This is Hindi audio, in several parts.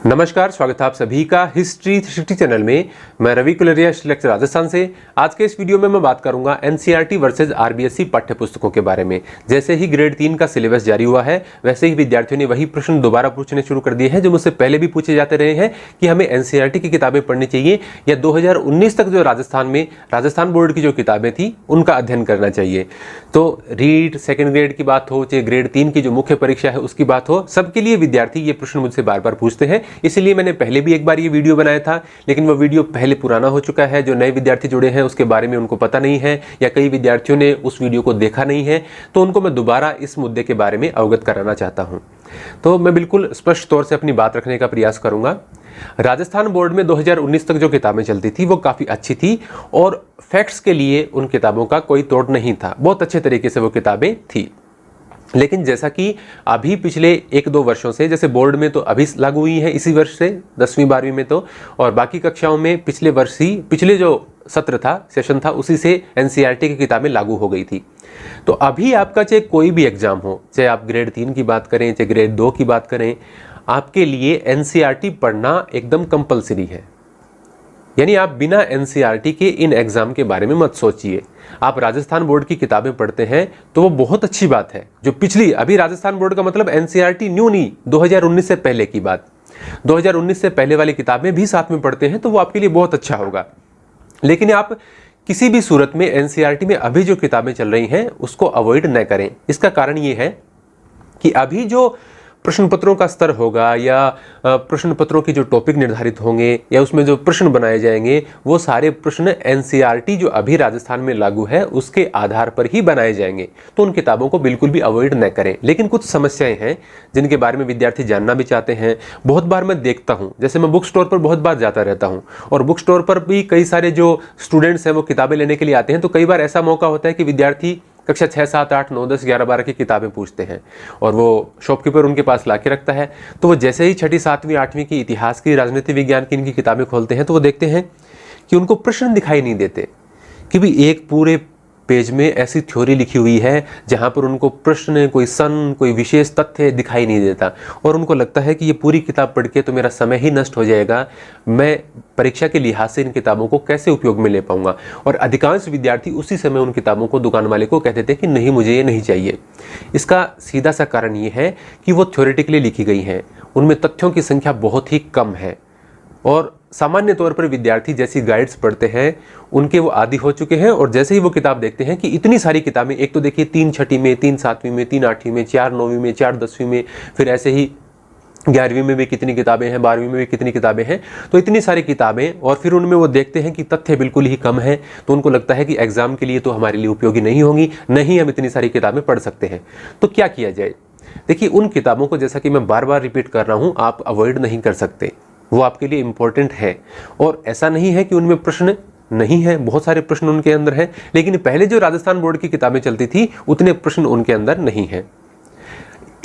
नमस्कार, स्वागत है आप सभी का हिस्ट्री 360 चैनल में। मैं रवि कुलरिया लेक्चर राजस्थान से। आज के इस वीडियो में मैं बात करूंगा एनसीईआरटी वर्सेस आरबीएसई पाठ्य पुस्तकों के बारे में। जैसे ही ग्रेड 3 का सिलेबस जारी हुआ है, वैसे ही विद्यार्थियों ने वही प्रश्न दोबारा पूछने शुरू कर दिए हैं जो मुझसे पहले भी पूछे जाते रहे हैं कि हमें एनसीईआरटी की किताबें पढ़नी चाहिए या 2019 तक जो राजस्थान बोर्ड की जो किताबें थी उनका अध्ययन करना चाहिए। तो रीट सेकेंड ग्रेड की बात हो, चाहे ग्रेड 3 की जो मुख्य परीक्षा है उसकी बात हो, सबके लिए विद्यार्थी ये प्रश्न मुझसे बार बार पूछते हैं। इसलिए मैंने पहले भी एक बार ये वीडियो बनाया था, लेकिन वो वीडियो पहले पुराना हो चुका है। जो नए विद्यार्थी जुड़े हैं उसके बारे में उनको पता नहीं है, या कई विद्यार्थियों ने उस वीडियो को देखा नहीं है, तो उनको मैं दोबारा इस मुद्दे के बारे में अवगत कराना चाहता हूं। तो मैं बिल्कुल स्पष्ट तौर से अपनी बात रखने का प्रयास करूंगा। राजस्थान बोर्ड में 2019 तक जो किताबें चलती थी वो काफ़ी अच्छी थी और फैक्ट्स के लिए उन किताबों का कोई तोड़ नहीं था, बहुत अच्छे तरीके से वो किताबें थी। लेकिन जैसा कि अभी पिछले 1-2 वर्षों से, जैसे बोर्ड में तो अभी लागू हुई है इसी वर्ष से 10वीं 12वीं में तो, और बाकी कक्षाओं में पिछले जो सत्र था, सेशन था, उसी से एनसीईआरटी की किताबें लागू हो गई थी। तो अभी आपका चाहे कोई भी एग्जाम हो, चाहे आप ग्रेड 3 की बात करें चाहे ग्रेड 2 की बात करें, आपके लिए एनसीईआरटी पढ़ना एकदम कंपलसरी है। यानी आप बिना एनसीईआरटी के इन एग्जाम के बारे में मत सोचिए। आप राजस्थान बोर्ड की किताबें पढ़ते हैं तो वो बहुत अच्छी बात है। जो अभी राजस्थान बोर्ड का मतलब एनसीईआरटी न्यू नहीं, 2019 से पहले की बात, 2019 से पहले वाली किताबें भी साथ में पढ़ते हैं तो वो आपके लिए बहुत अच्छा होगा। लेकिन आप किसी भी सूरत में एनसीईआरटी में अभी जो किताबें चल रही हैं उसको अवॉइड न करें। इसका कारण ये है कि अभी जो प्रश्न पत्रों का स्तर होगा या प्रश्न पत्रों के जो टॉपिक निर्धारित होंगे या उसमें जो प्रश्न बनाए जाएंगे, वो सारे प्रश्न एनसीईआरटी जो अभी राजस्थान में लागू है उसके आधार पर ही बनाए जाएंगे। तो उन किताबों को बिल्कुल भी अवॉइड न करें। लेकिन कुछ समस्याएं हैं जिनके बारे में विद्यार्थी जानना भी चाहते हैं। बहुत बार मैं देखता हूं, जैसे मैं बुक स्टोर पर बहुत बार जाता रहता हूं और बुक स्टोर पर भी कई सारे जो स्टूडेंट्स हैं वो किताबें लेने के लिए आते हैं। तो कई बार ऐसा मौका होता है कि विद्यार्थी कक्षा 6, 7, 8, 9, 10, 11, 12 की किताबें पूछते हैं और वो शॉपकीपर उनके पास ला के रखता है। तो वो जैसे ही 6ठी, 7वीं, 8वीं की इतिहास की, राजनीति विज्ञान की इनकी किताबें खोलते हैं तो वो देखते हैं कि उनको प्रश्न दिखाई नहीं देते, कि भी एक पूरे पेज में ऐसी थ्योरी लिखी हुई है जहां पर उनको प्रश्न, कोई कोई विशेष तथ्य दिखाई नहीं देता और उनको लगता है कि ये पूरी किताब पढ़ के तो मेरा समय ही नष्ट हो जाएगा, मैं परीक्षा के लिहाज से इन किताबों को कैसे उपयोग में ले पाऊंगा। और अधिकांश विद्यार्थी उसी समय उन किताबों को दुकान वाले को कह देते हैं कि नहीं, मुझे ये नहीं चाहिए। इसका सीधा सा कारण ये है कि वो थ्योरेटिकली लिखी गई हैं, उनमें तथ्यों की संख्या बहुत ही कम है और सामान्य तौर पर विद्यार्थी जैसी गाइड्स पढ़ते हैं उनके वो आदी हो चुके हैं। और जैसे ही वो किताब देखते हैं कि इतनी सारी किताबें, एक तो देखिए 3 छठी में, 3 7वीं में, 3 8वीं में, 4 9वीं में, 4 10वीं में, फिर ऐसे ही 11वीं में भी कितनी किताबें हैं, 12वीं में भी कितनी किताबें हैं, तो इतनी सारी किताबें, और फिर उनमें वो देखते हैं कि तथ्य बिल्कुल ही कम है, तो उनको लगता है कि एग्जाम के लिए तो हमारे लिए उपयोगी नहीं होंगी, नहीं हम इतनी सारी किताबें पढ़ सकते हैं। तो क्या किया जाए? देखिए, उन किताबों को, जैसा कि मैं बार बार रिपीट कर रहा हूँ, आप अवॉइड नहीं कर सकते, वो आपके लिए इंपॉर्टेंट है। और ऐसा नहीं है कि उनमें प्रश्न नहीं है, बहुत सारे प्रश्न उनके अंदर हैं, लेकिन पहले जो राजस्थान बोर्ड की किताबें चलती थी उतने प्रश्न उनके अंदर नहीं है।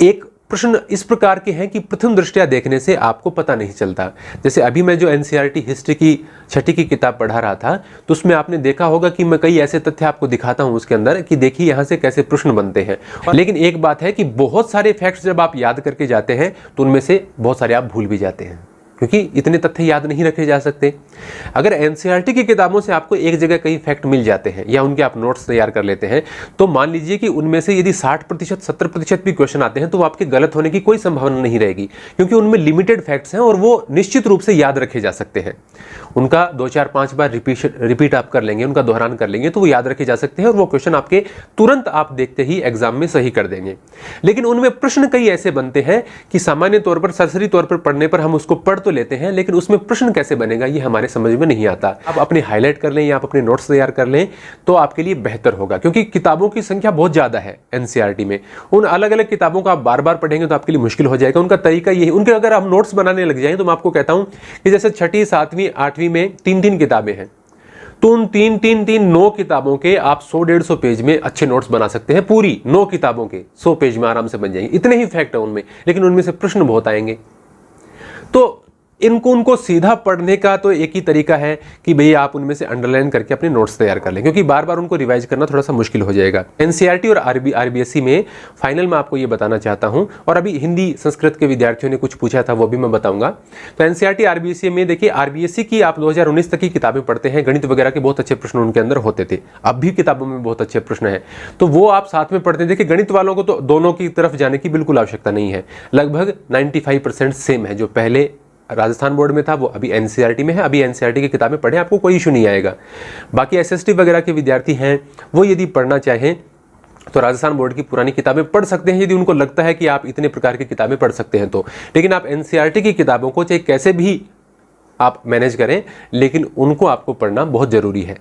एक प्रश्न इस प्रकार के हैं कि प्रथम दृष्टया देखने से आपको पता नहीं चलता। जैसे अभी मैं जो एनसीईआरटी हिस्ट्री की 6ठी की किताब पढ़ा रहा था तो उसमें आपने देखा होगा कि मैं कई ऐसे तथ्य आपको दिखाता हूं उसके अंदर कि देखिए यहाँ से कैसे प्रश्न बनते हैं। लेकिन एक बात है कि बहुत सारे फैक्ट्स जब आप याद करके जाते हैं तो उनमें से बहुत सारे आप भूल भी जाते हैं, क्योंकि इतने तथ्य याद नहीं रखे जा सकते। अगर एनसीईआरटी की किताबों से आपको एक जगह कई फैक्ट मिल जाते हैं या उनके आप नोट्स तैयार कर लेते हैं, तो मान लीजिए कि उनमें से यदि 60%, 70% भी क्वेश्चन आते हैं तो वो आपके गलत होने की कोई संभावना नहीं रहेगी, क्योंकि उनमें लिमिटेड फैक्ट्स हैं और वो निश्चित रूप से याद रखे जा सकते हैं। उनका 2, 4, 5 बार रिपीट आप कर लेंगे, उनका दोहरान कर लेंगे तो वो याद रखे जा सकते हैं और वो क्वेश्चन आपके तुरंत आप देखते ही एग्जाम में सही कर देंगे। लेकिन उनमें प्रश्न कई ऐसे बनते हैं कि सामान्य तौर पर, सरसरी तौर पर पढ़ने पर हम उसको पढ़ तो लेते हैं, लेकिन उसमें प्रश्न कैसे बनेगा ये हमारे समझ में नहीं आता। आप अपने हाईलाइट कर लें या आप अपने नोट्स तैयार कर लें तो आपके लिए बेहतर होगा, क्योंकि किताबों की संख्या बहुत ज्यादा है एनसीईआरटी में। उन अलग अलग किताबों को आप बार बार पढ़ेंगे तो आपके लिए मुश्किल हो जाएगा। उनका तरीका यही, उनके अगर आप नोट्स बनाने लग जाएं तो मैं आपको कहता हूं कि जैसे 6ठी, 7वीं, 8वीं में 3-3 किताबें हैं, तो उन 9 किताबों के आप 100-150 पेज में अच्छे नोट्स बना सकते हैं। पूरी 9 किताबों के 100 पेज में आराम से बन जाएंगे, इतने ही फैक्ट है उनमें, लेकिन उनमें से प्रश्न बहुत आएंगे। तो इनको उनको सीधा पढ़ने का तो एक ही तरीका है कि भैया आप उनमें से अंडरलाइन करके अपने नोट्स तैयार कर लें, क्योंकि बार बार उनको रिवाइज करना थोड़ा सा मुश्किल हो जाएगा। एनसीईआरटी और आरबीएसई में फाइनल में आपको ये बताना चाहता हूं, और अभी हिंदी संस्कृत के विद्यार्थियों ने कुछ पूछा था वो भी मैं बताऊंगा। तो एनसीईआरटी आरबीएसई में देखिए, आरबीएसई की आप 2019 तक की किताबें पढ़ते हैं, गणित वगैरह के बहुत अच्छे प्रश्न उनके अंदर होते थे, अब भी किताबों में बहुत अच्छे प्रश्न हैं, तो वो आप साथ में पढ़ते हैं। देखिए गणित वालों को तो दोनों की तरफ जाने की बिल्कुल आवश्यकता नहीं है, लगभग 95% सेम है। जो पहले राजस्थान बोर्ड में था वो अभी एनसीईआरटी में है, अभी एनसीईआरटी की किताबें पढ़ें, आपको कोई इशू नहीं आएगा। बाकी एसएसटी वगैरह के विद्यार्थी हैं, वो यदि पढ़ना चाहें तो राजस्थान बोर्ड की पुरानी किताबें पढ़ सकते हैं, यदि उनको लगता है कि आप इतने प्रकार की किताबें पढ़ सकते हैं तो। लेकिन आप एनसीईआरटी की किताबों को चाहे कैसे भी आप मैनेज करें, लेकिन उनको आपको पढ़ना बहुत जरूरी है।